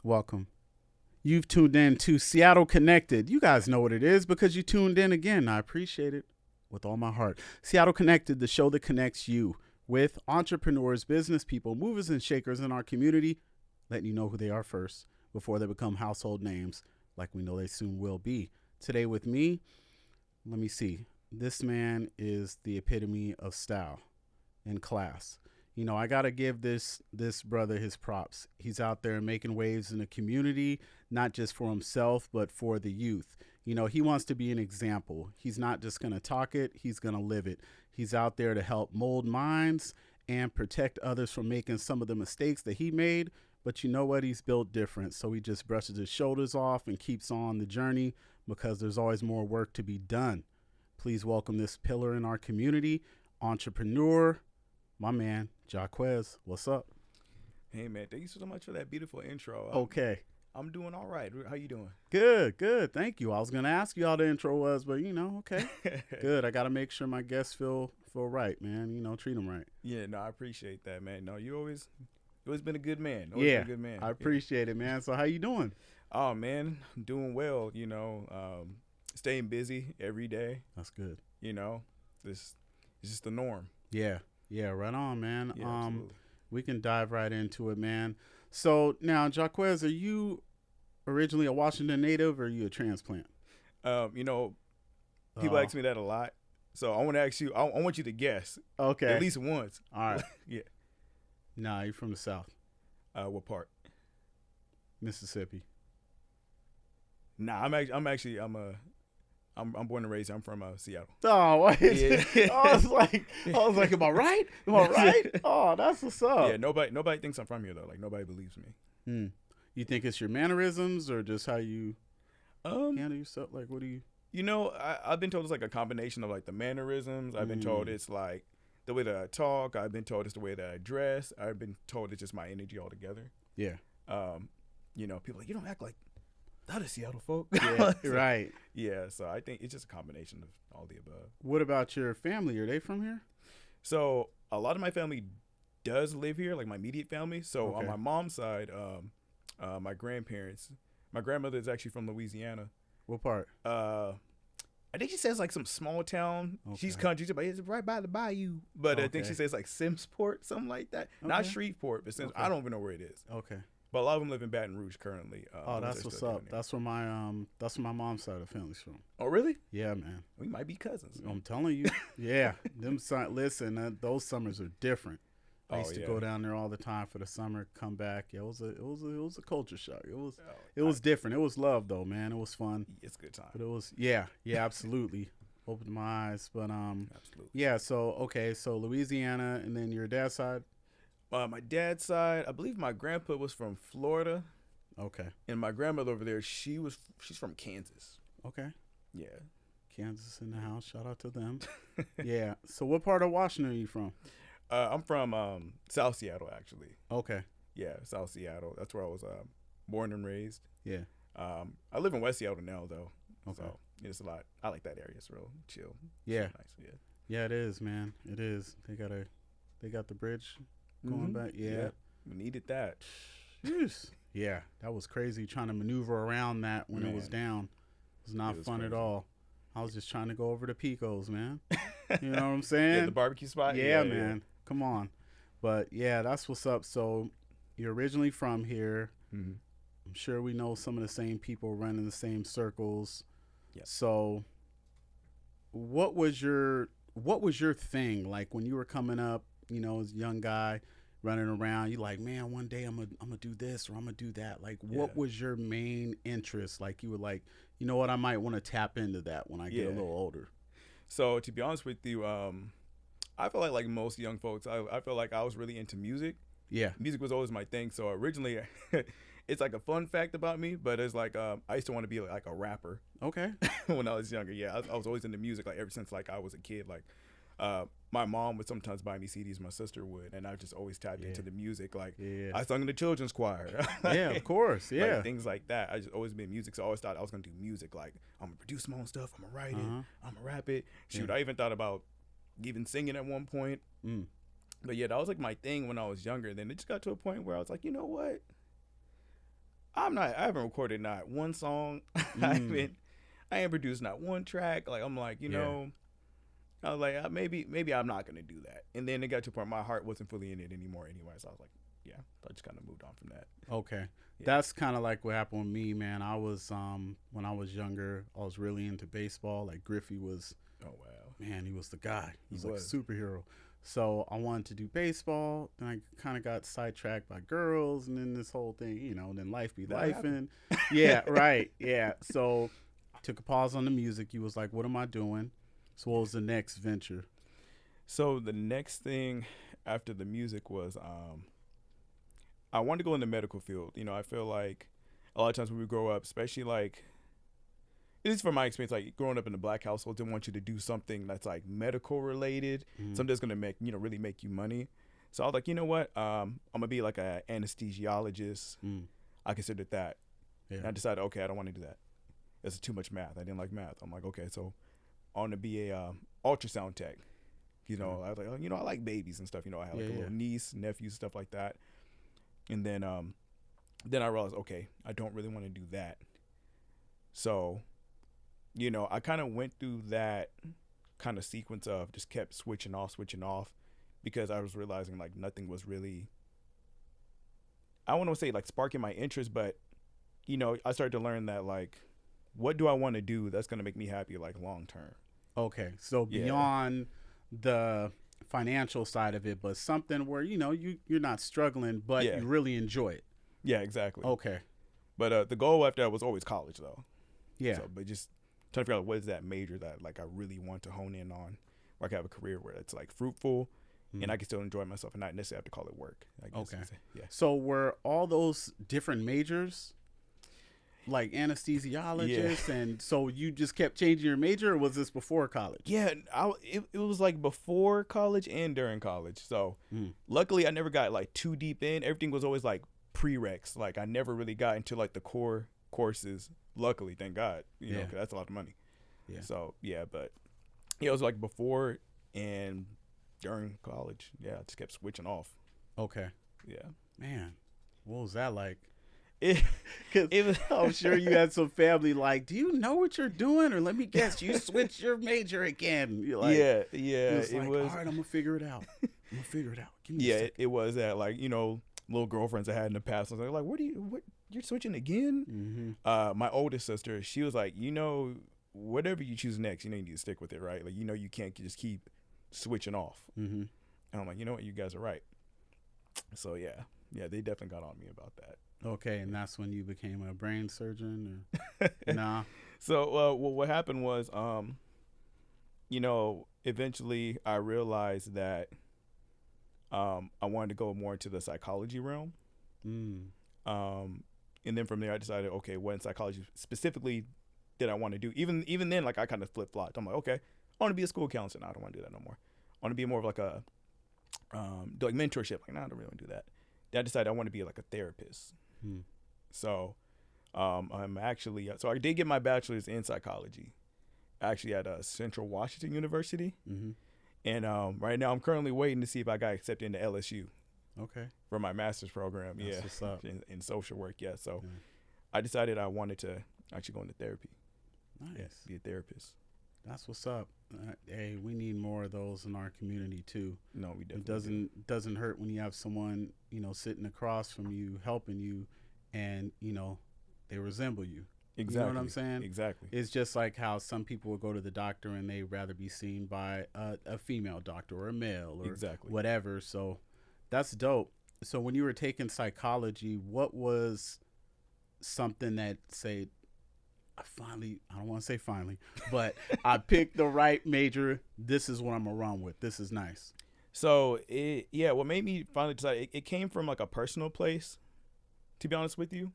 Welcome. You've tuned in to Seattle Connected. You guys know what it is because you tuned in again. I appreciate it with all my heart. Seattle Connected, the show that connects you with entrepreneurs, business people, movers and shakers in our community, letting you know who they are first before they become household names like we know they soon will be. Today with me, let me see. This man is the epitome of style and class. You know, I got to give this brother his props. He's out there making waves in the community, not just for himself, but for the youth. You know, he wants to be an example. He's not just going to talk it, he's going to live it. He's out there to help mold minds and protect others from making some of the mistakes that he made. But you know what? He's built different. So he just brushes his shoulders off and keeps on the journey because there's always more work to be done. Please welcome this pillar in our community, entrepreneur, my man, Jacquez. What's up? Hey, man. Thank you so much for that beautiful intro. Okay. I'm doing all right. How you doing? Good. Thank you. I was going to ask you how the intro was, but, okay. Good. I got to make sure my guests feel right, man. Treat them right. Yeah, no, I appreciate that, man. No, you always been a good man. Been a good man. I appreciate it, man. So how you doing? Oh, man, I'm doing well, staying busy every day. That's good. It's just the norm. Yeah, right on, man. Yeah, absolutely. We can dive right into it, man. So now, Jacquez, are you originally a Washington native or are you a transplant? People ask me that a lot. So I want to ask you, I want you to guess. Okay. At least once. All right. Yeah. Nah, you're from the South. What part? Mississippi. Nah, I'm born and raised. I'm from Seattle. Oh, what? Yeah. I was like, am I right? Oh, that's what's up. Yeah, nobody thinks I'm from here though. Like nobody believes me. You think it's your mannerisms or just how you handle yourself? Like, what do you? I've been told it's like a combination of like the mannerisms. I've been told it's like the way that I talk. I've been told it's the way that I dress. I've been told it's just my energy altogether. Yeah. People are like, you don't act like the other Seattle folk. Yeah, right. Yeah, so I think it's just a combination of all the above. What about your family? Are they from here? So a lot of my family does live here, like my immediate family. So on my mom's side, my grandparents, my grandmother is actually from Louisiana. What part? I think she says like some small town. Okay. She's country, but it's right by the bayou. But I think she says like Simpsport, something like that. Okay. Not Shreveport, but I don't even know where it is. Okay. But a lot of them live in Baton Rouge currently. That's what's up. That's where my mom's side of the family's from. Oh, really? Yeah, man. We might be cousins. I'm telling you. Yeah. Listen, those summers are different. I used to go down there all the time for the summer, come back. Yeah, it was a culture shock. It was different. It was love though, man. It was fun. It's a good time. But it was absolutely. Opened my eyes. But absolutely. Yeah, so Louisiana, and then your dad's side? My dad's side, I believe my grandpa was from Florida. Okay. And my grandmother over there, she's from Kansas. Okay. Yeah. Kansas in the house. Shout out to them. Yeah. So what part of Washington are you from? I'm from South Seattle, actually. Okay. Yeah, South Seattle. That's where I was born and raised. Yeah. I live in West Seattle now, though. Okay. So it's a lot. I like that area. It's real chill. Yeah. It's nice. Yeah. Yeah, it is, man. It is. They got the bridge going back. Yeah. We needed that. Yeah. That was crazy trying to maneuver around that when it was down. It was not fun at all. I was just trying to go over to Pico's, man. You know what I'm saying? Yeah, the barbecue spot. Yeah, man. Yeah. Come on. But yeah, that's what's up. So you're originally from here. Mm-hmm. I'm sure we know some of the same people running the same circles. Yep. So what was your thing like when you were coming up, as a young guy running around? You like, man, one day I'm gonna do this or I'm gonna do that. Like, what was your main interest? Like, you were like, you know what, I might want to tap into that when I get a little older. So to be honest with you, I feel like most young folks, I feel like I was really into music. Yeah. Music was always my thing. So originally, it's like a fun fact about me, but it's like I used to want to be like a rapper. Okay. When I was younger, yeah, I was always into music, like ever since like I was a kid. Like my mom would sometimes buy me CDs, my sister would, and I just always tapped into the music. Like I sung in the children's choir. Yeah, of course. Yeah, like, things like that. I just always been music, so I always thought I was gonna do music. Like I'm gonna produce my own stuff. I'm gonna write it. I'm gonna rap it. Shoot, I even thought about even singing at one point. But yeah, that was like my thing when I was younger. Then it just got to a point where I was like, you know what? I haven't recorded not one song. I ain't produced not one track. Like, I'm like, you know, I was like, maybe I'm not going to do that. And then it got to a point my heart wasn't fully in it anymore anyway. So I was like, yeah, I just kind of moved on from that. Okay. Yeah. That's kind of like what happened with me, man. I was, when I was younger, I was really into baseball. Like Griffey was, oh, wow. Man, he was the guy. He was like a superhero. So I wanted to do baseball. Then I kind of got sidetracked by girls, and then this whole thing, you know, and then life be life. And yeah, right. Yeah. So took a pause on the music. He was like, what am I doing? So what was the next venture? So the next thing after the music was I wanted to go in the medical field. You know, I feel like a lot of times when we grow up, especially like, at least from my experience, like growing up in a black household, didn't want you to do something that's like medical related, something that's gonna make, you know, really make you money. So I was like, you know what, I'm gonna be like an anesthesiologist. I considered that. And I decided, okay, I don't want to do that. It's too much math. I didn't like math. I'm like, okay, so I want to be a ultrasound tech. You know, I was like, oh, you know, I like babies and stuff. You know, I had like a little niece, nephews, stuff like that. And then I realized, okay, I don't really want to do that. So, you know, I kind of went through that kind of sequence of just kept switching off, because I was realizing like nothing was really, I want to say like sparking my interest, but, you know, I started to learn that like, what do I want to do that's going to make me happy like long term? Okay. So beyond the financial side of it, but something where, you know, you're not struggling, but you really enjoy it. Yeah, exactly. Okay. But the goal after that was always college though. Yeah. So, but just trying to figure out what is that major that like I really want to hone in on, where I can have a career where it's like fruitful and I can still enjoy myself and not necessarily have to call it work. I guess. Okay. Yeah. So were all those different majors like anesthesiologist, and so you just kept changing your major, or was this before college? Yeah, it was like before college and during college. So luckily I never got like too deep in. Everything was always like prereqs. Like I never really got into like the core courses. Luckily, thank God, you know, 'cause that's a lot of money. Yeah. So yeah, but it was like before and during college. Yeah, I just kept switching off. Okay. Yeah. Man, what was that like? It was. I'm sure you had some family like, do you know what you're doing? Or let me guess, you switched your major again. You're like, yeah. It was. All right, I'm gonna figure it out. Give me it was that, like, you know, little girlfriends I had in the past. I was like, what you're switching again? My oldest sister, she was like, you know, whatever you choose next, you know, you need to stick with it, right? Like, you know, you can't just keep switching off. And I'm like, you know what, you guys are right. So yeah, they definitely got on me about that. Okay, and that's when you became a brain surgeon, or nah? So what happened was, you know, eventually I realized that I wanted to go more into the psychology realm. And then from there I decided, okay, what in psychology specifically did I want to do? Even then, like I kind of flip-flopped. I'm like, okay, I want to be a school counselor. No, I don't want to do that no more. I want to be more of like a like mentorship. Like, no, I don't really want to do that. Then I decided I want to be like a therapist. So I'm actually, so I did get my bachelor's in psychology, actually at Central Washington University. And right now I'm currently waiting to see if I got accepted into LSU. Okay. For my master's program. That's what's up. In social work. Yeah. So I decided I wanted to actually go into therapy. Nice. Yeah, be a therapist. That's what's up. Hey, we need more of those in our community too. No, we definitely It doesn't hurt when you have someone, you know, sitting across from you, helping you, and, you know, they resemble you. Exactly. You know what I'm saying? Exactly. It's just like how some people will go to the doctor and they'd rather be seen by a female doctor or a male or whatever. So that's dope. So when you were taking psychology, what was something that, say, I don't want to say finally, but I picked the right major. This is what I'm going to run with. This is nice. So what made me finally decide, it came from like a personal place, to be honest with you.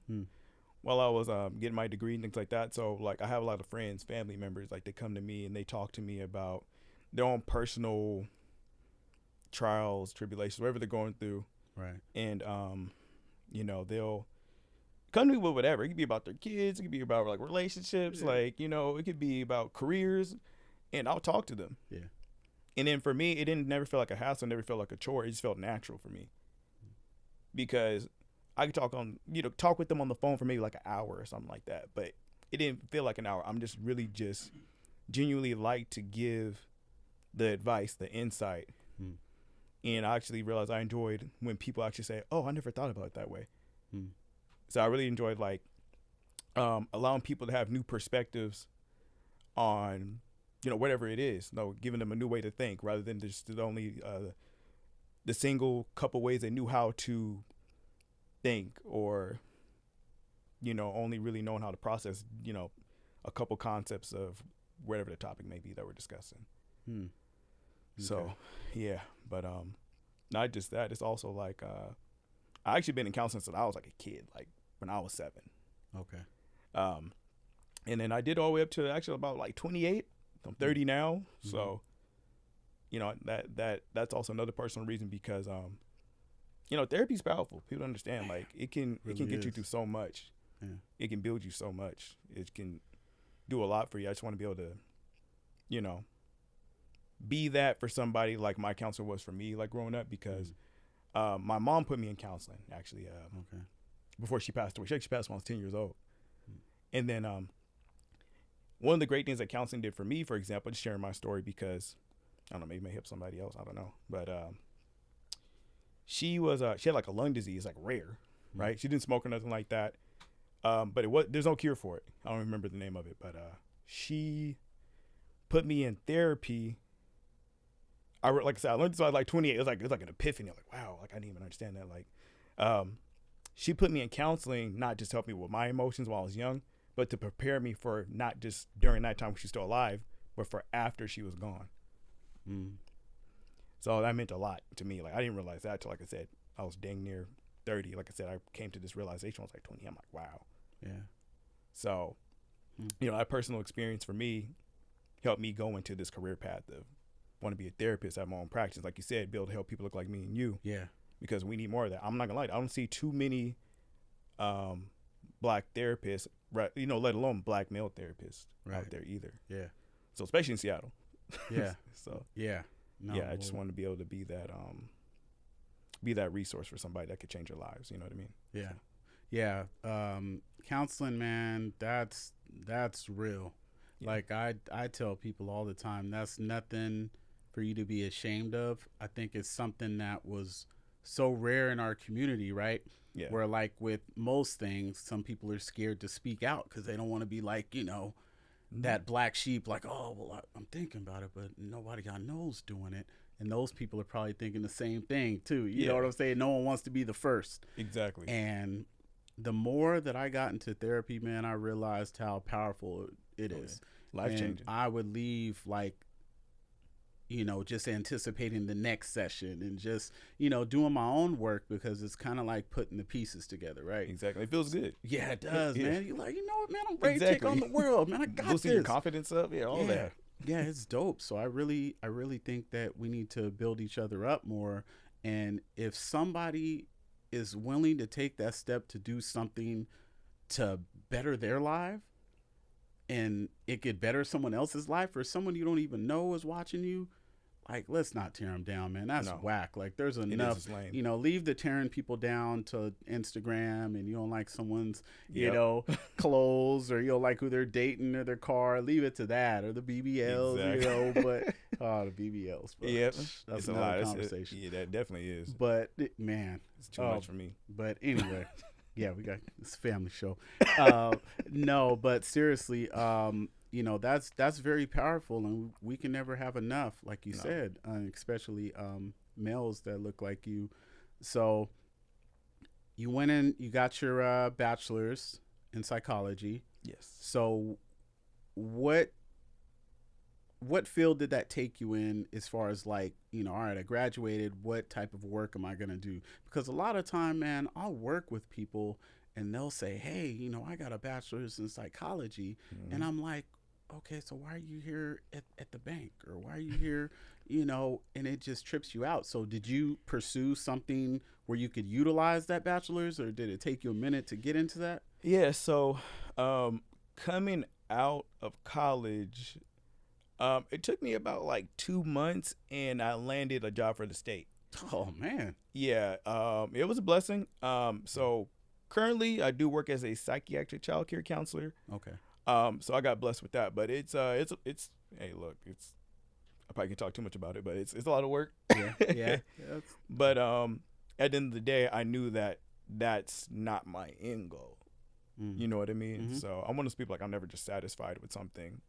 While I was getting my degree and things like that. So like I have a lot of friends, family members, like they come to me and they talk to me about their own personal trials, tribulations, whatever they're going through. Right. And you know, they'll come to me with whatever. It could be about their kids, it could be about like relationships, like, you know, it could be about careers, and I'll talk to them. Yeah. And then for me, it didn't never feel like a hassle, never felt like a chore. It just felt natural for me. Because I could talk with them on the phone for maybe like an hour or something like that. But it didn't feel like an hour. I'm just really just genuinely like to give the advice, the insight. And I actually realized I enjoyed when people actually say, "Oh, I never thought about it that way." So I really enjoyed like allowing people to have new perspectives on, whatever it is. Giving them a new way to think rather than just the single couple ways they knew how to think, or only really knowing how to process a couple concepts of whatever the topic may be that we're discussing. Okay. So yeah, but not just that, it's also like I actually been in counseling since I was like a kid, like when I was 7. Okay. And then I did all the way up to actually about like 28. I'm 30 now. So that's also another personal reason, because therapy's powerful. People understand, like it can get you through so much. Yeah. It can build you so much. It can do a lot for you. I just want to be able to be that for somebody like my counselor was for me, like growing up, because my mom put me in counseling actually Okay. before she passed away. She actually passed when I was 10 years old. And then one of the great things that counseling did for me, for example, just sharing my story, because I don't know, maybe it may help somebody else, I don't know, but she had like a lung disease, like rare, right? She didn't smoke or nothing like that, but there's no cure for it. I don't remember the name of it, but she put me in therapy. Like I said, I learned this when I was like 28. It was like an epiphany. I'm like, wow, like I didn't even understand that. Like, she put me in counseling, not just to help me with my emotions while I was young, but to prepare me for not just during that time when she's still alive, but for after she was gone. So that meant a lot to me. Like I didn't realize that till, like I said, I was dang near 30. Like I said, I came to this realization when I was like 20. I'm like, wow. Yeah. So, that personal experience for me helped me go into this career path of want to be a therapist, have my own practice. Like you said, be able to help people look like me and you. Yeah. Because we need more of that. I'm not gonna lie, I don't see too many black therapists, right? Let alone black male therapists out there either. Yeah. So especially in Seattle. Yeah. So yeah. No, yeah, I just want to be able to be that resource for somebody that could change their lives. You know what I mean? Yeah. So. Yeah. Counseling, man, that's real. Yeah. Like I tell people all the time, that's nothing for you to be ashamed of. I think it's something that was so rare in our community, right? Yeah. Where like with most things, some people are scared to speak out because they don't want to be like, that black sheep, like, oh, well, I'm thinking about it, but nobody I know's doing it. And those people are probably thinking the same thing too. You know what I'm saying? No one wants to be the first. Exactly. And the more that I got into therapy, man, I realized how powerful it is. Life-changing. I would leave like, just anticipating the next session and just, doing my own work, because it's kind of like putting the pieces together, right? Exactly. It feels good. Yeah, it does, man. You're like, what, man, I'm ready to take on the world, man. I got boosting this. Your confidence up, all that. Yeah, it's dope. So I really think that we need to build each other up more. And if somebody is willing to take that step to do something to better their life, and it could better someone else's life, or someone you don't even know is watching you, like, let's not tear them down, man. That's whack. Like, there's enough, leave the tearing people down to Instagram, and you don't like someone's, clothes, or you don't like who they're dating or their car. Leave it to that, or the BBLs, exactly. but, the BBLs. But yep. That's another conversation. Yeah, that definitely is. But, man. It's too much for me. But anyway. Yeah, we got this family show. No, but seriously, that's very powerful, and we can never have enough, like you said, especially males that look like you. So you went in, you got your bachelor's in psychology. Yes. So what field did that take you in, as far as like, all right, I graduated, what type of work am I going to do? Because a lot of time, man, I'll work with people and they'll say, hey, I got a bachelor's in psychology. Mm-hmm. And I'm like, okay, so why are you here at the bank? Or why are you here, and it just trips you out. So did you pursue something where you could utilize that bachelor's, or did it take you a minute to get into that? Yeah, so coming out of college, it took me about like 2 months, and I landed a job for the state. Oh man. Yeah, it was a blessing. So currently I do work as a psychiatric child care counselor. Okay. So I got blessed with that, but it's hey, look, it's I probably can talk too much about it, but it's a lot of work. Yeah. Yeah. But at the end of the day, I knew that that's not my end goal. Mm. You know what I mean? Mm-hmm. So I'm one of those people, like, I'm never just satisfied with something.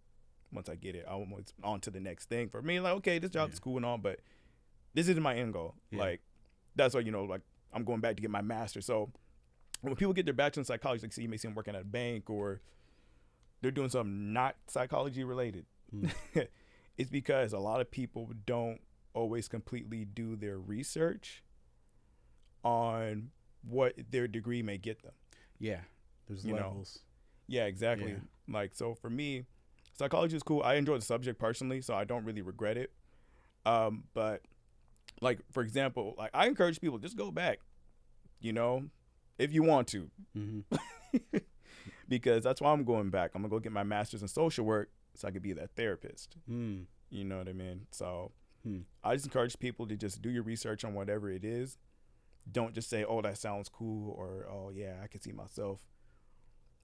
Once I get it, I'm on to the next thing. For me, like, okay, this job's cool and all, but this isn't my end goal. Yeah. Like, that's why, like, I'm going back to get my master's. So when people get their bachelor in psychology, like, you may see them working at a bank or they're doing something not psychology related. Mm. It's because a lot of people don't always completely do their research on what their degree may get them. Yeah. There's levels. Yeah, exactly. Yeah. Like, so for me, psychology is cool. I enjoy the subject personally, so I don't really regret it. But like, for example, like, I encourage people, just go back, if you want to. Mm-hmm. Because that's why I'm going back. I'm gonna go get my master's in social work so I could be that therapist. Mm. You know what I mean? So I just encourage people to just do your research on whatever it is. Don't just say, oh, that sounds cool, or, oh yeah, I can see myself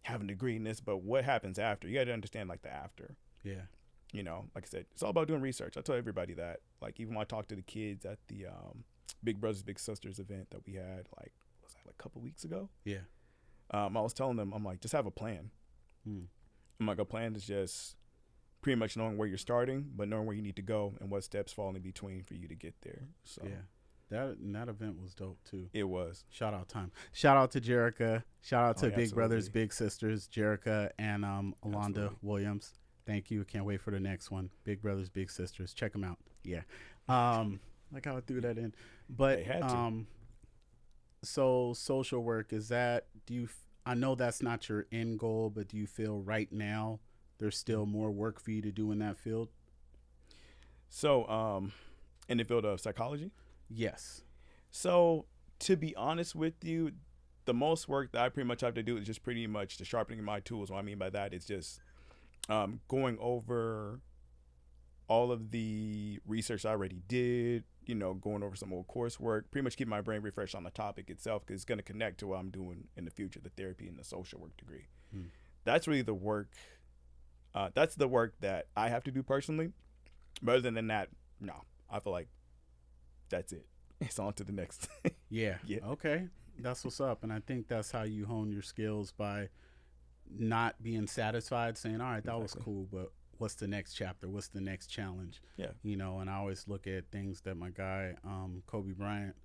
having a degree in this. But what happens after? You got to understand, like, the after. Yeah. Like I said, it's all about doing research. I tell everybody that. Like, even when I talk to the kids at the Big Brothers Big Sisters event that we had, like, was that like a couple weeks ago? Yeah. I was telling them, I'm like, just have a plan. Mm. I'm like, a plan is just pretty much knowing where you're starting, but knowing where you need to go and what steps fall in between for you to get there. So yeah, that event was dope too. It was. Shout out time. Shout out to Jerica. Shout out to Big absolutely. Brothers Big Sisters, Jerica and Alonda Absolutely. Williams. Thank you. Can't wait for the next one. Big Brothers Big Sisters. Check them out. Yeah. Like how I threw that in. But They had to. so social work, is that, I know that's not your end goal, but do you feel right now there's still more work for you to do in that field? So, in the field of psychology? Yes. So, to be honest with you, the most work that I pretty much have to do is just pretty much the sharpening my tools. What I mean by that is just going over all of the research I already did, going over some old coursework, pretty much keep my brain refreshed on the topic itself, because it's going to connect to what I'm doing in the future, the therapy and the social work degree. That's really the work. That's the work that I have to do personally. But other than that, no, I feel like that's it. It's on to the next. Yeah. Yeah. Okay. That's what's up. And I think that's how you hone your skills, by not being satisfied, saying, all right, that was cool, but what's the next chapter? What's the next challenge? Yeah. And I always look at things that my guy, Kobe Bryant,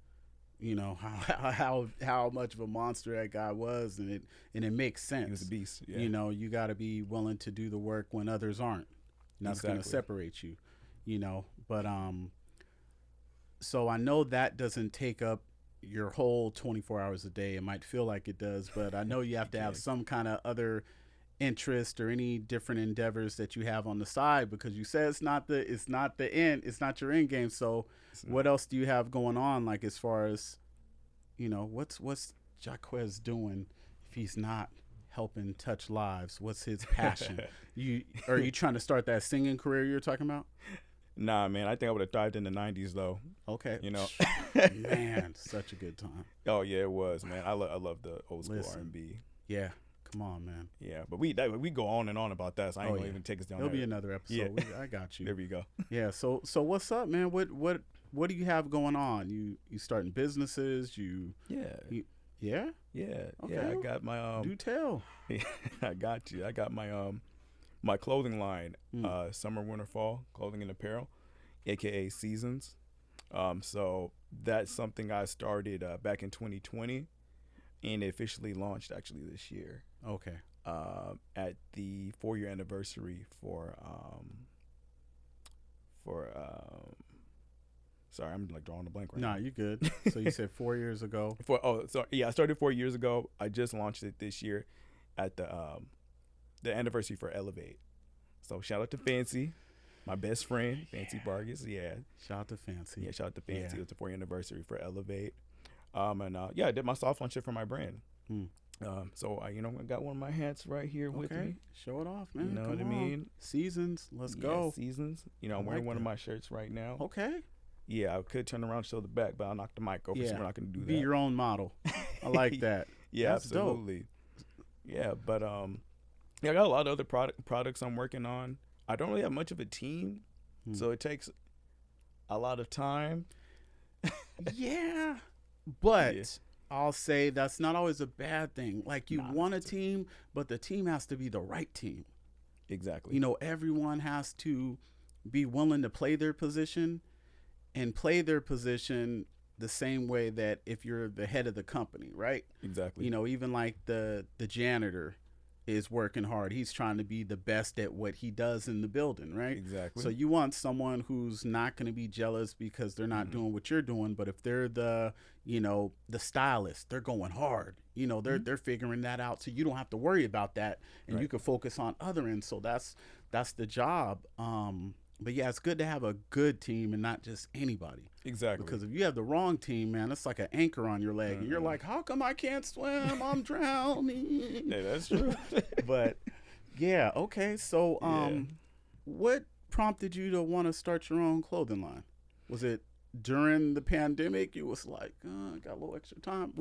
how much of a monster that guy was, and it makes sense. He was a beast. Yeah. You got to be willing to do the work when others aren't. And that's going to separate you, But so I know that doesn't take up your whole 24 hours a day. It might feel like it does, but I know you have to have some kind of other interest or any different endeavors that you have on the side, because you said it's not your end game. So what else do you have going on, like, as far as what's Jacquez doing if he's not helping touch lives? What's his passion? Are you trying to start that singing career you're talking about? Nah, man, I think I would have thrived in the 90s though. Okay. Man, such a good time. Oh yeah, it was, man. I love the old school R&B. Yeah. Come on, man. Yeah, but we go on and on about that, so I ain't gonna even take us down. There'll be another episode. Yeah. I got you. There we go. Yeah. So what's up, man? What do you have going on? You starting businesses? Yeah. Okay. I got my Do tell. I got you. I got my my clothing line, summer, winter, fall clothing and apparel, aka Seasons. So that's something I started back in 2020, and it officially launched actually this year. Okay. At the 4-year anniversary for sorry, I'm like drawing a blank right now. Nah, you good. So you said 4 years ago. I started 4 years ago. I just launched it this year at the anniversary for Elevate. So shout out to Fancy, my best friend, Fancy Vargas. Yeah. Shout out to Fancy. Yeah, shout out to Fancy. Yeah. It was the 4-year anniversary for Elevate. I did my soft launch shit for my brand. So I got one of my hats right here with me. Show it off, man. You know what I mean? Seasons. Let's go. Seasons. I'm wearing one of my shirts right now. Okay. Yeah, I could turn around and show the back, but I'll knock the mic over, so Yeah. we're not gonna do Be that. your own model. I like that. Yeah, That's dope. absolutely. Yeah, but yeah, I got a lot of other products I'm working on. I don't really have much of a team, so it takes a lot of time. Yeah, but Yeah. I'll say that's not always a bad thing. Like, you Nah, want a team, but the team has to be the right team. Exactly. You know, everyone has to be willing to play their position and play their position the same way that if you're the head of the company, right? Exactly. You know, even like the janitor is working hard. He's trying to be the best at what he does in the building, right? Exactly. So you want someone who's not going to be jealous because they're not doing what you're doing, but if they're the, you know, the stylist, they're going hard. You know, they're figuring that out, so you don't have to worry about that, and you can focus on other ends. So that's the job. But yeah, it's good to have a good team and not just anybody. Exactly. Because if you have the wrong team, man, it's like an anchor on your leg, and you're like, "How come I can't swim? I'm drowning." Yeah, that's true. But yeah, okay. So, what prompted you to want to start your own clothing line? Was it during the pandemic? You was like, I got a little extra time.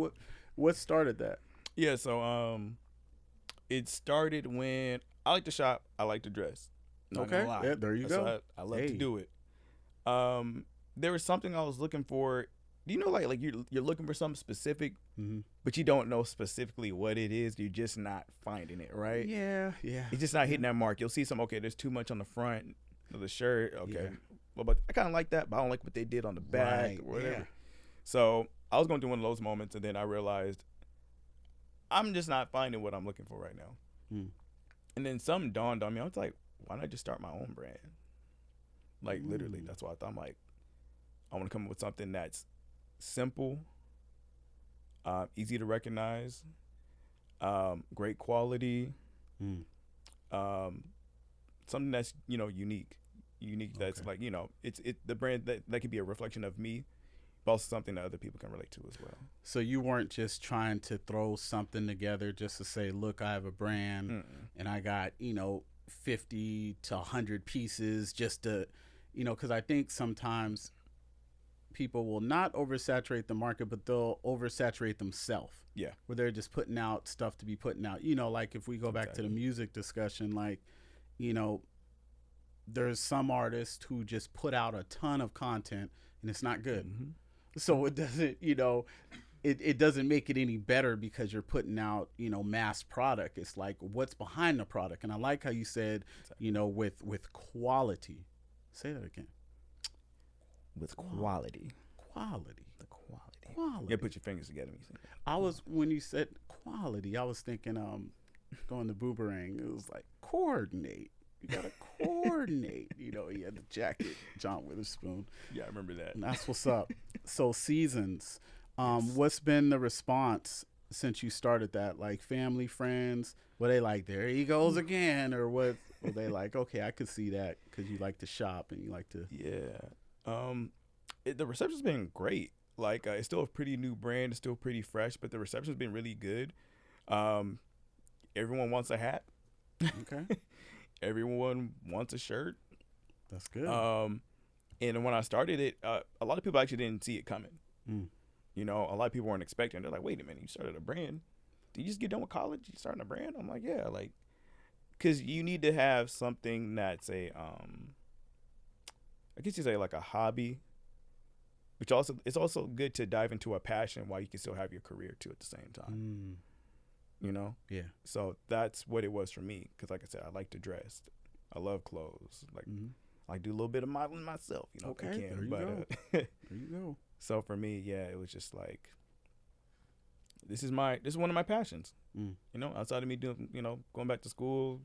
What started that? Yeah, so it started when I like to shop, I like to dress. Not Okay, gonna lie. yeah, there you So go. I love to do it. There was something I was looking for. Do you know, like you're looking for something specific, but you don't know specifically what it is. You're just not finding it, right? Yeah, yeah. It's just not hitting that mark. You'll see some. Okay, there's too much on the front of the shirt. Okay, Yeah. well, but I kind of like that, but I don't like what they did on the back Right, or whatever. yeah. So I was going through one of those moments, and then I realized I'm just not finding what I'm looking for right now. And then something dawned on me. I was like, why not just start my own brand? Like, literally, that's what I thought. I'm like, I want to come up with something that's simple, easy to recognize, great quality, something that's, unique. That's like, it's the brand that could be a reflection of me, but also something that other people can relate to as well. So you weren't just trying to throw something together just to say, look, I have a brand and I got, 50 to 100 pieces just to, because I think sometimes people will not oversaturate the market, but they'll oversaturate themselves. Yeah. Where they're just putting out stuff to be putting out. Like if we go back to the music discussion, like, there's some artists who just put out a ton of content and it's not good. So it doesn't, it doesn't make it any better because you're putting out, mass product. It's like, what's behind the product? And I like how you said, with quality. Say that again. With quality. Quality. The quality. Quality. Yeah, put your fingers together. When you said quality, I was thinking, going to Boomerang, it was like, coordinate. You gotta coordinate. He had the jacket, John Witherspoon. Yeah, I remember that. And that's what's up. So seasons. What's been the response since you started that? Like family, friends, were they like, there he goes again? Or what were they like, okay, I could see that because you like to shop and you like to. Yeah. The reception's been great. Like, it's still a pretty new brand. It's still pretty fresh, but the reception's been really good. Everyone wants a hat. Okay. Everyone wants a shirt. That's good. And when I started it, a lot of people actually didn't see it coming. A lot of people weren't expecting. They're like, wait a minute, you started a brand? Did you just get done with college? You starting a brand? I'm like, yeah, like, because you need to have something that's a, I guess you say like a hobby, which also, it's also good to dive into a passion while you can still have your career too at the same time. Yeah. So that's what it was for me. Because like I said, I like to dress. I love clothes. Like, I do a little bit of modeling myself, Okay, if I can. there you go. There you go. So for me, yeah, it was just like, this is one of my passions. Outside of me doing, going back to school,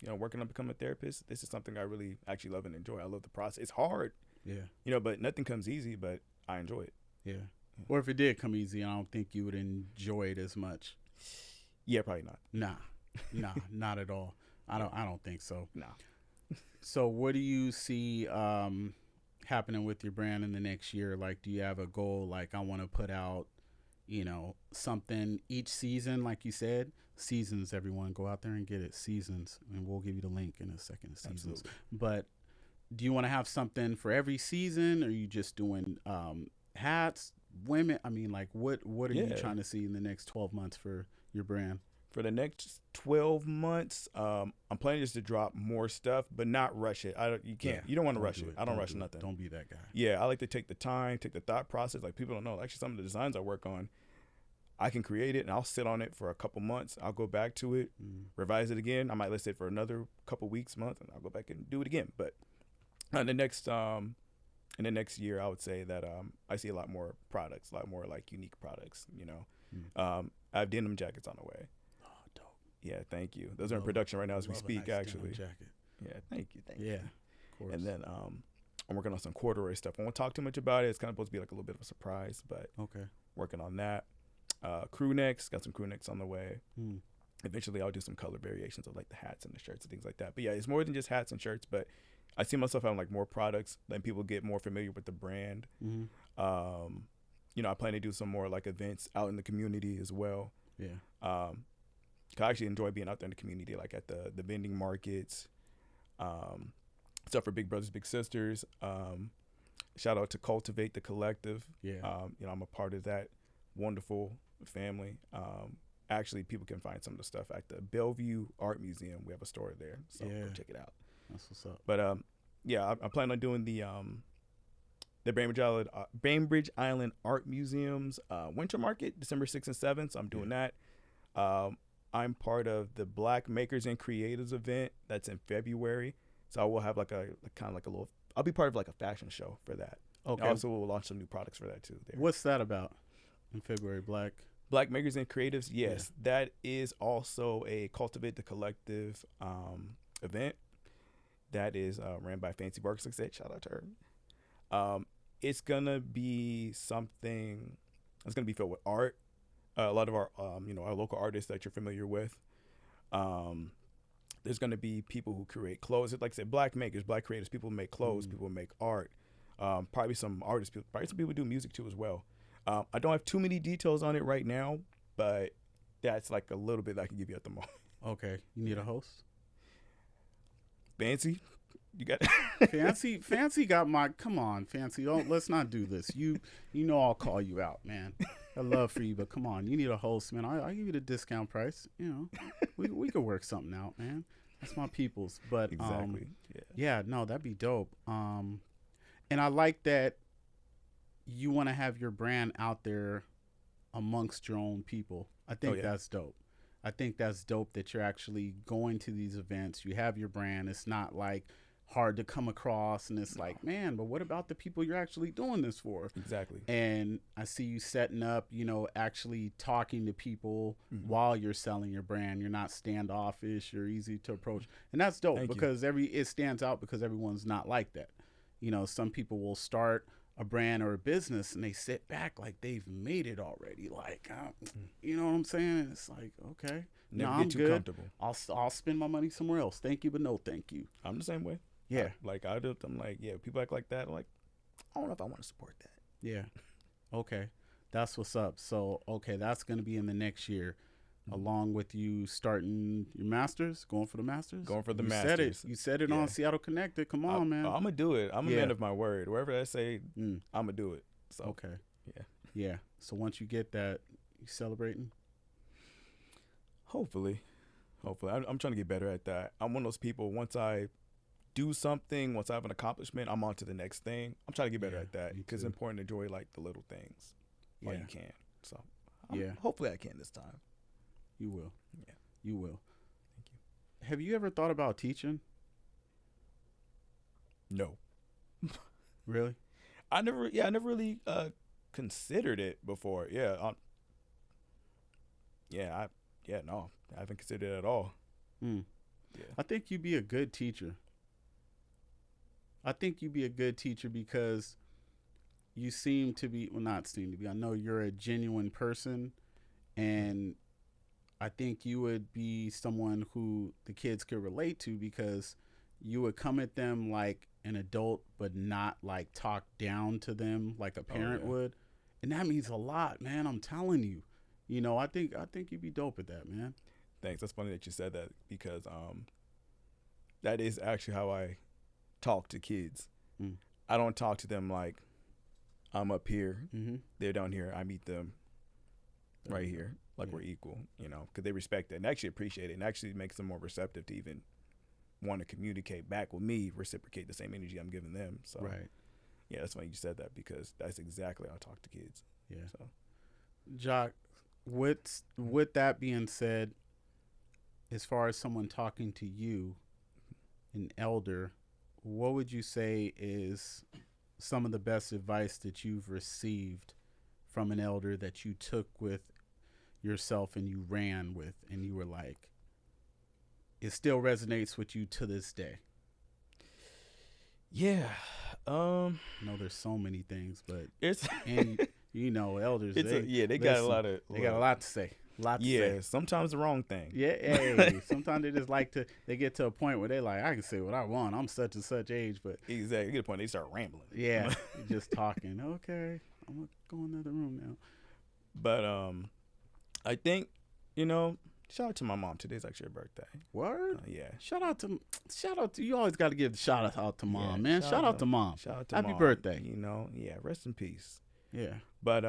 working on becoming a therapist, this is something I really actually love and enjoy. I love the process. It's hard. Yeah. But nothing comes easy, but I enjoy it. Yeah. Or if it did come easy, I don't think you would enjoy it as much. Yeah, probably not. Nah, not at all. I don't think so. Nah. So what do you see happening with your brand in the next year? Like, do you have a goal? Like, I want to put out, something each season, like you said. Seasons, everyone, go out there and get it. Seasons, and we'll give you the link in a second. Seasons. Absolutely. But do you want to have something for every season? Or are you just doing hats, women? I mean, like, what are you Yeah. trying to see in the next 12 months for your brand? For the next 12 months, I'm planning just to drop more stuff, but not rush it. You can't. Yeah, You don't want to don't rush do it. it. I don't Don't rush do it. nothing. Don't be that guy. Yeah, I like to take the time, take the thought process. Like people don't know. Actually, some of the designs I work on, I can create it and I'll sit on it for a couple months. I'll go back to it, revise it again. I might list it for another couple weeks, month, and I'll go back and do it again. But in the next year, I would say that I see a lot more products, a lot more like unique products. I have denim jackets on the way. Oh, dope. Yeah, thank you. Those are in production right now as we Love a speak. nice Actually, denim jacket. yeah, thank you. Yeah, of course. And then I'm working on some corduroy stuff. I won't talk too much about it. It's kind of supposed to be like a little bit of a surprise, but okay. working on that. Crew necks, got some crew necks on the way. Hmm. Eventually, I'll do some color variations of like the hats and the shirts and things like that. But yeah, it's more than just hats and shirts. But I see myself having like more products, letting people get more familiar with the brand. Mm-hmm. I plan to do some more like events out in the community as well. Yeah. I actually enjoy being out there in the community, like at the vending markets, stuff for Big Brothers Big Sisters. Shout out to Cultivate the Collective. Yeah. I'm a part of that wonderful family. Actually, people can find some of the stuff at the Bellevue Art Museum. We have a store there, so Yeah. go check it out. That's what's up. But I plan on doing the Bainbridge Island Art Museum's Winter Market, December 6th and 7th. So I'm doing that. I'm part of the Black Makers and Creatives event that's in February. So I will have like a kind of like a little. I'll be part of like a fashion show for that. Okay. And also, we'll launch some new products for that too. There. What's that about? In February, Black Makers and Creatives. Yes, that is also a Cultivate the Collective event. That is ran by Fancy Barks. Like I said, shout out to her. It's gonna be something. It's gonna be filled with art. A lot of our, our local artists that you're familiar with. There's gonna be people who create clothes. Like I said, Black makers, Black creators. People who make clothes. People who make art. Probably some artists. Probably some people who do music too as well. I don't have too many details on it right now, but that's like a little bit that I can give you at the moment. Okay. You need a host? Fancy, you got Fancy got my. Come on, Fancy. Let's not do this. You know I'll call you out, man. I love for you, but come on, you need a host, man. I'll give you the discount price. We could work something out, man. That's my people's. But exactly. yeah, no, that'd be dope. And I like that you want to have your brand out there amongst your own people. I think that's dope. I think that's dope that you're actually going to these events. You have your brand. It's not like hard to come across, and it's like, man, but what about the people you're actually doing this for? Exactly. And I see you setting up, actually talking to people while you're selling your brand. You're not standoffish. You're easy to approach, and that's dope. Thank because it stands out because everyone's not like that. Some people will start a brand or a business and they sit back like they've made it already. Like, you know what I'm saying? It's like, okay, Never I'm get too good. comfortable. I'll spend my money somewhere else. Thank you, but no thank you. I'm the same way. Yeah. I'm like, yeah, people act like that. I'm like, I don't know if I want to support that. Yeah. Okay. That's what's up. So, okay, that's going to be in the next year, along with you starting your masters, going for the masters. Masters. You said it on Seattle Connected. Come on, man. I'm going to do it. I'm a man of my word. Wherever I say, I'm going to do it. So, okay. Yeah. Yeah. So once you get that, you celebrating? Hopefully. I'm trying to get better at that. I'm one of those people, once I do something, once I have an accomplishment, I'm on to the next thing. I'm trying to get better at that because it's important to enjoy like the little things while you can. So hopefully I can this time. You will. Yeah. You will. Thank you. Have you ever thought about teaching? No. Really? I never really considered it before. No, I haven't considered it at all. Yeah. I think you'd be a good teacher. Because you seem to be, well, not seem to be, I know you're a genuine person, and I think you would be someone who the kids could relate to because you would come at them like an adult, but not like talk down to them like a parent would. And that means a lot, man. I'm telling you. I think you'd be dope at that, man. Thanks. That's funny that you said that because that is actually how I talk to kids. Mm. I don't talk to them like I'm up here, Mm-hmm. they're down here. I meet them right here, like we're equal, you know, because they respect it and actually appreciate it, and actually makes them more receptive to even want to communicate back with me, reciprocate the same energy I'm giving them. So, Right. yeah, that's funny you said that, because that's exactly how I talk to kids. Yeah. So, Jock, with that being said, as far as someone talking to you, an elder, what would you say is some of the best advice that you've received from an elder that you took with yourself and you ran with, and you were like, it still resonates with you to this day? yeah, I know there's so many things, but it's and you know, elders, it's they they got a lot of they got a lot to say. To yeah, say. sometimes the wrong thing. Yeah, hey, sometimes they just like to, they get to a point where they like, I can say what I want. I'm such and such age, but Exactly. You get a point, they start rambling. yeah, just talking. Okay, I'm going to go in another room now. But I think, you know, shout out to my mom. Today's actually her birthday. Word? Yeah. Shout out to, you always got to give the shout out to mom, Yeah, man. Shout out to mom. Shout out to Happy mom. birthday. You know, yeah, rest in peace. Yeah. But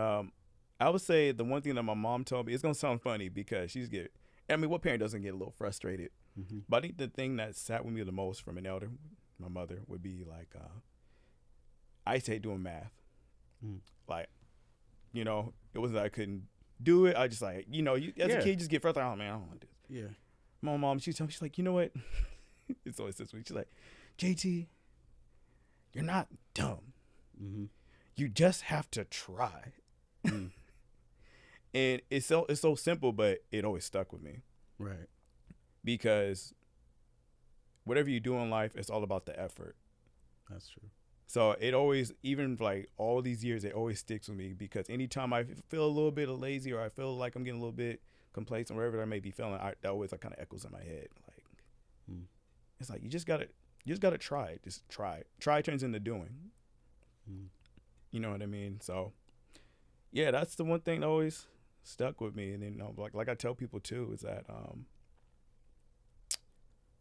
I would say the one thing that my mom told me, it's going to sound funny because I mean, what parent doesn't get a little frustrated? Mm-hmm. But I think the thing that sat with me the most from an elder, my mother, would be like, I used to hate doing math. Mm. Like, you know, it wasn't that I couldn't do it. I just like, you know, as a kid, you just get frustrated. Oh, man, I don't want this. Yeah. My mom, she told me, she's like, you know what? It's always this week. She's like, JT, you're not dumb. Mm-hmm. You just have to try. Mm. And it's so simple, but it always stuck with me. Right. Because whatever you do in life, it's all about the effort. That's true. So it always, even like all these years, it always sticks with me, because anytime I feel a little bit of lazy, or I feel like I'm getting a little bit complacent, wherever I may be feeling, that always like kind of echoes in my head. Like, It's like, you just gotta try it. Just try. Try turns into doing. Mm. You know what I mean? So yeah, that's the one thing that always stuck with me. And then, you know, like I tell people too, is that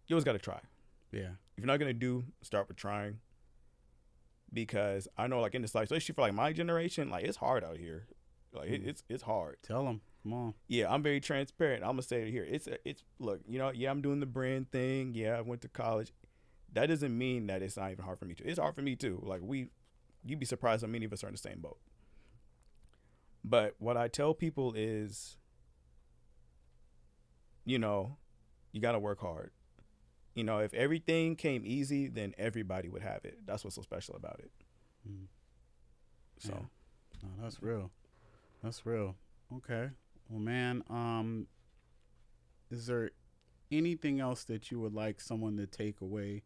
you always got to try. Yeah. If you're not going to do, start with trying. Because I know, like, in this life, especially for like my generation, like, it's hard out here. Like, it's hard. Tell them. Come on. Yeah, I'm very transparent. I'm gonna say it here. It's look, you know, yeah, I'm doing the brand thing. Yeah, I went to college. That doesn't mean that it's not even hard for me too. It's hard for me too. Like, you'd be surprised how many of us are in the same boat. But what I tell people is, you know, you got to work hard. You know, if everything came easy, then everybody would have it. That's what's so special about it. Mm. So, yeah. No, that's real. That's real. Okay. Well, man, is there anything else that you would like someone to take away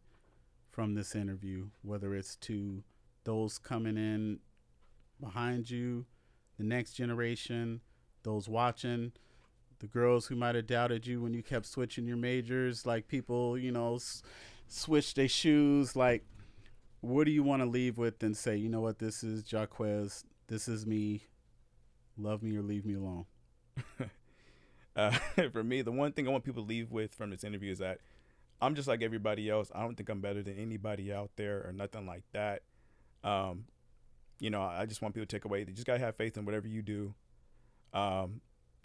from this interview, whether it's to those coming in behind you, the next generation, those watching, the girls who might have doubted you when you kept switching your majors, like people, you know, switch their shoes? Like, what do you want to leave with and say, you know what, this is Jacquez, this is me, love me or leave me alone? For me, the one thing I want people to leave with from this interview is that I'm just like everybody else. I don't think I'm better than anybody out there or nothing like that. You know, I just want people to take away, you just got to have faith in whatever you do.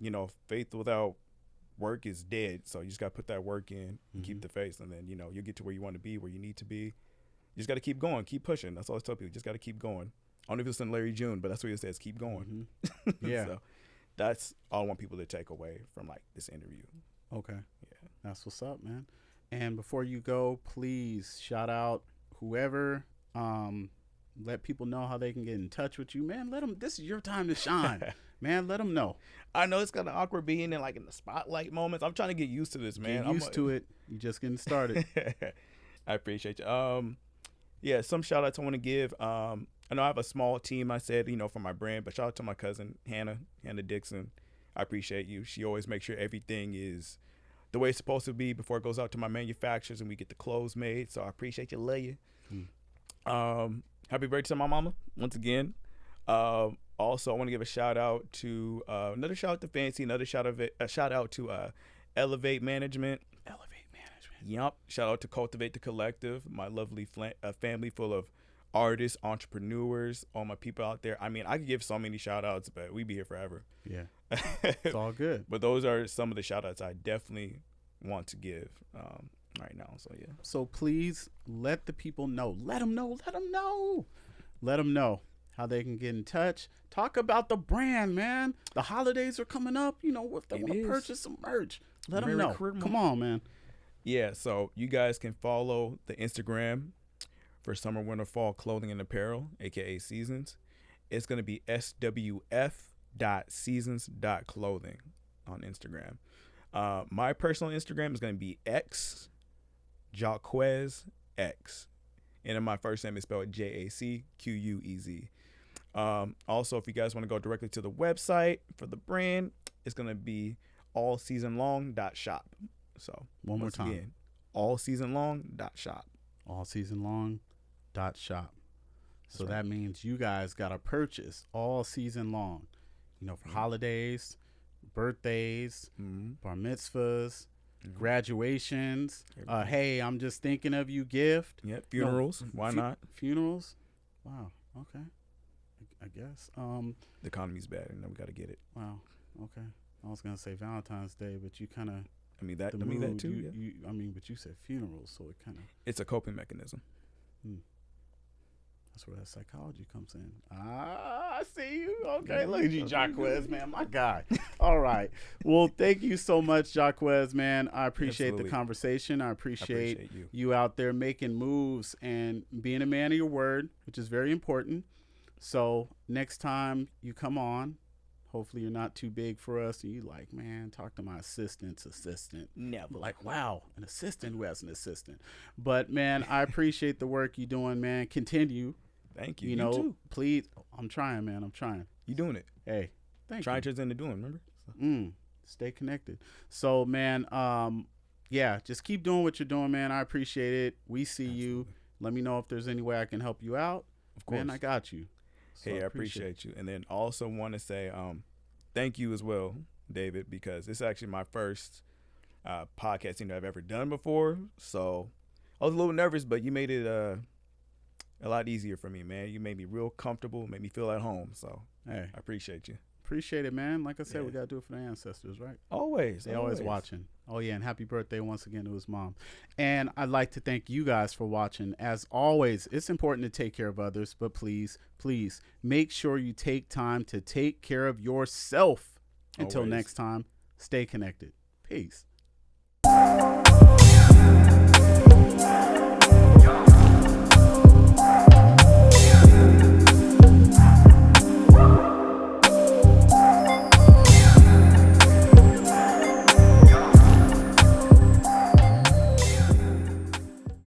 You know, faith without work is dead. So you just got to put that work in and keep the faith. And then, you know, you'll get to where you want to be, where you need to be. You just got to keep going, keep pushing. That's all I tell people. You just got to keep going. I don't know if it's in Larry June, but that's what he says, keep going. Mm-hmm. Yeah. So that's all I want people to take away from like this interview. Okay. Yeah. That's what's up, man. And before you go, please shout out whoever, let people know how they can get in touch with you, man. Let them, this is your time to shine, man. Let them know. I know it's kind of awkward being in like in the spotlight moments. I'm trying to get used to this, man. Get used to it. You just getting started. I appreciate you. Yeah, some shout outs I want to give. I know I have a small team, I said, you know, for my brand, but shout out to my cousin, Hannah Dixon. I appreciate you. She always makes sure everything is the way it's supposed to be before it goes out to my manufacturers and we get the clothes made. So I appreciate you, love you. Happy birthday to my mama once again. Also, I want to give a shout out to another shout out to Fancy, another shout out to Elevate Management. Yup. Shout out to Cultivate the Collective, my lovely family full of artists, entrepreneurs, all my people out there. I mean, I could give so many shout outs, but we'd be here forever. Yeah. It's all good. But those are some of the shout outs I definitely want to give right now. So, yeah. So please let the people know. Let them know. Let them know. Let them know how they can get in touch. Talk about the brand, man. The holidays are coming up. You know, if they want to purchase some merch, let them know. Come on, man. Yeah, so you guys can follow the Instagram for summer, winter, fall clothing and apparel, aka Seasons. It's going to be swf.seasons.clothing on Instagram. My personal Instagram is going to be Jacquez X. And then my first name is spelled Jacquez. Also, if you guys want to go directly to the website for the brand, it's going to be allseasonlong.shop. So one more time, again, allseasonlong.shop. Allseasonlong.shop. So that means you guys got to purchase all season long, you know, for holidays, birthdays, bar mitzvahs, graduations. Hey, I'm just thinking of you gift. Yeah, funerals. Why not? Funerals. Wow. Okay. I guess. The economy's bad, and we got to get it. Wow. Okay. I was gonna say Valentine's Day, but you kind of. I mean that too. You, but you said funerals, so it kind of. It's a coping mechanism. That's where that psychology comes in. I see you. Okay, look at you, Jacquez, man, my guy. All right. Well, thank you so much, Jacquez, man. I appreciate the conversation. I appreciate you out there making moves and being a man of your word, which is very important. So next time you come on, hopefully you're not too big for us. And you like, man, talk to my assistant. Never. Like, wow, an assistant who has an assistant. But, man, I appreciate the work you're doing, man. Continue. Thank you. You know, too. Please. I'm trying, man. I'm trying. You doing it. Hey, thank you. Trying turns into doing, remember? Stay connected. So, man, yeah, just keep doing what you're doing, man. I appreciate it. We see you. Let me know if there's any way I can help you out. Of course. Man, I got you. So hey, I appreciate you. And then also want to say thank you as well, David, because this is actually my first podcasting I've ever done before. So I was a little nervous, but you made it a lot easier for me, man. You made me real comfortable, made me feel at home. So hey, I appreciate you. Appreciate it, man. Like I said, we got to do it for the ancestors, right? Always. They always watching. Oh, yeah, and happy birthday once again to his mom. And I'd like to thank you guys for watching. As always, it's important to take care of others, but please, please make sure you take time to take care of yourself. Until next time, stay connected. Peace.